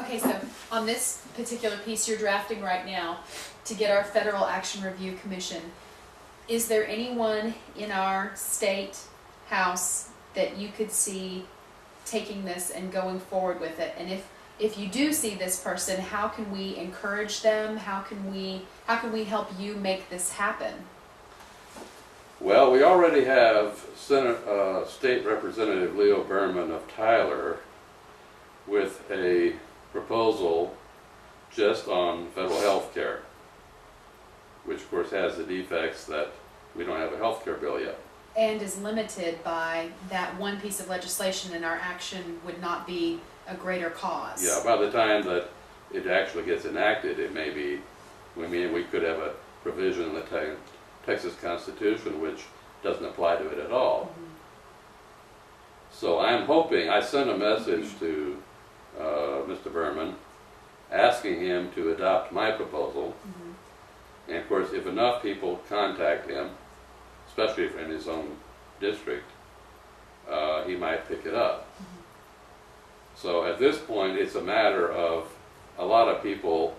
Okay, so on this particular piece you're drafting right now to get our Federal Action Review Commission, is there anyone in our state house that you could see taking this and going forward with it? And if you do see this person, how can we encourage them? How can we help you make this happen? Well, we already have State Representative Leo Berman of Tyler with a proposal just on federal health care, which of course has the defects that we don't have a health care bill yet. And is limited by that one piece of legislation, and our action would not be a greater cause. Yeah, by the time that it actually gets enacted, it may be, we could have a provision in the Texas Constitution which doesn't apply to it at all. Mm-hmm. So I'm hoping, I sent a message to Mr. Berman asking him to adopt my proposal. Mm-hmm. And of course, if enough people contact him, especially if in his own district, he might pick it up. Mm-hmm. So at this point, it's a matter of a lot of people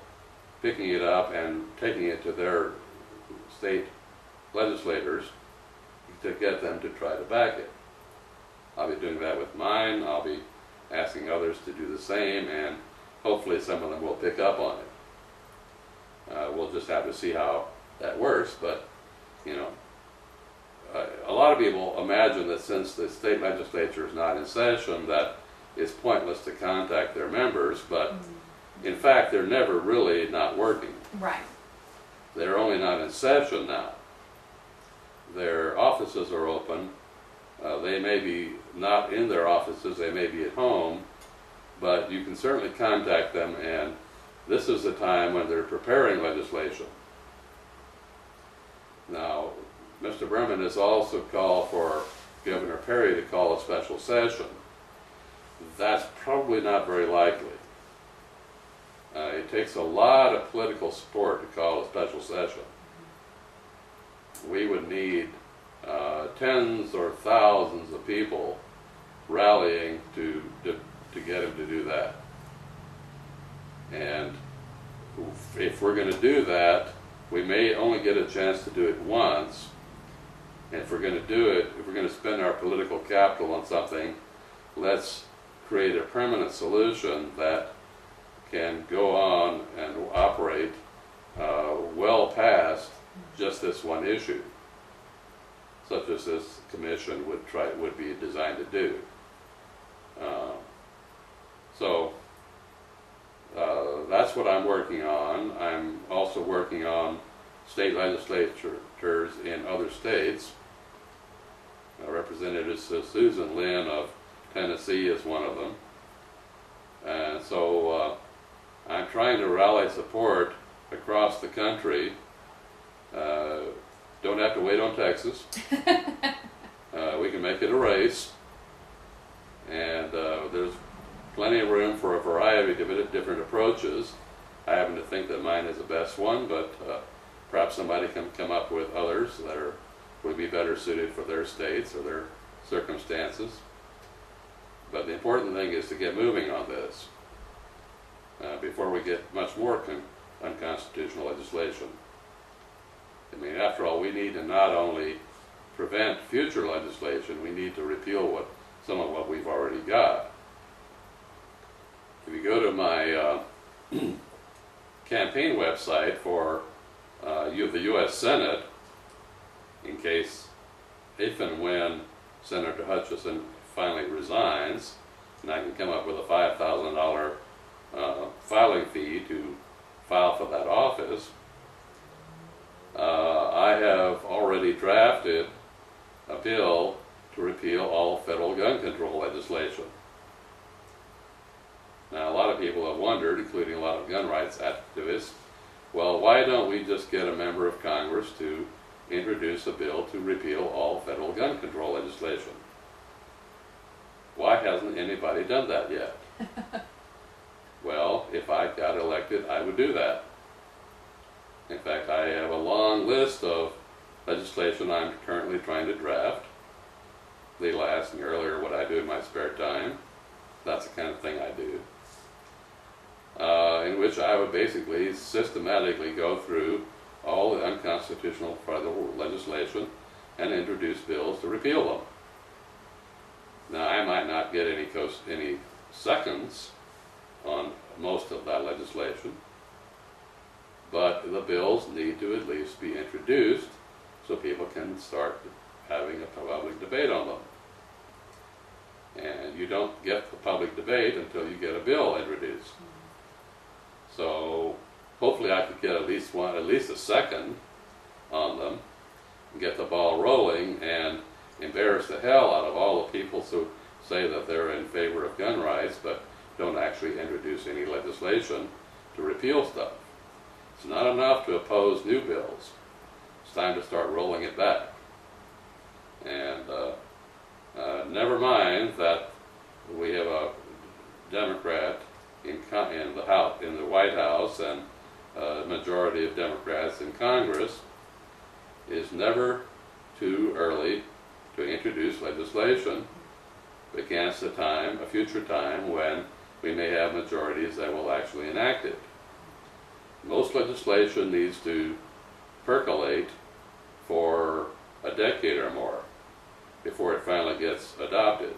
picking it up and taking it to their state legislators to get them to try to back it. I'll be doing that with mine. I'll be asking others to do the same, and hopefully some of them will pick up on it. We'll just have to see how that works, but you know, a lot of people imagine that since the state legislature is not in session, that it's pointless to contact their members, but in fact they're never really not working. Right. They're only not in session now. Their offices are open. They may be not in their offices, they may be at home, but you can certainly contact them, and this is the time when they're preparing legislation. Now, Mr. Berman has also called for Governor Perry to call a special session. That's probably not very likely. It takes a lot of political support to call a special session. We would need tens or thousands of people rallying to get him to do that. And if we're going to do that, we may only get a chance to do it once. And if we're going to do it, if we're going to spend our political capital on something, let's create a permanent solution that can go on and operate well past just this one issue, such as this commission would be designed to do. So that's what I'm working on. I'm also working on state legislatures in other states. Representative Susan Lynn of Tennessee is one of them. And so I'm trying to rally support across the country. Don't have to wait on Texas. We can make it a race. And there's plenty of room for a variety of different approaches. I happen to think that mine is the best one, but perhaps somebody can come up with others that would be better suited for their states or their circumstances. But the important thing is to get moving on this before we get much more unconstitutional legislation. I mean, after all, we need to not only prevent future legislation, we need to repeal some of what we've already got. If you go to my campaign website for the U.S. Senate, in case, if and when Senator Hutchison finally resigns, and I can come up with a $5,000 filing fee to file for that office, I have already drafted a bill to repeal all federal gun control legislation. Now, a lot of people have wondered, including a lot of gun rights activists, well, why don't we just get a member of Congress to introduce a bill to repeal all federal gun control legislation? Why hasn't anybody done that yet? Well, if I got elected, I would do that. In fact, I have a long list of legislation I'm currently trying to draft. Lela asked me earlier what I do in my spare time. That's the kind of thing I do. which I would basically systematically go through all the unconstitutional federal legislation and introduce bills to repeal them. Now, I might not get any seconds on most of that legislation, but the bills need to at least be introduced so people can start having a public debate on them. And you don't get the public debate until you get a bill introduced. So hopefully I could get at least a second on them, and get the ball rolling, and embarrass the hell out of all the people who say that they're in favor of gun rights but don't actually introduce any legislation to repeal stuff. It's not enough to oppose new bills. It's time to start rolling it back. And never mind that we have a Democrat in the White House, and a majority of Democrats in Congress. Is never too early to introduce legislation against a future time when we may have majorities that will actually enact it. Most legislation needs to percolate for a decade or more before it finally gets adopted.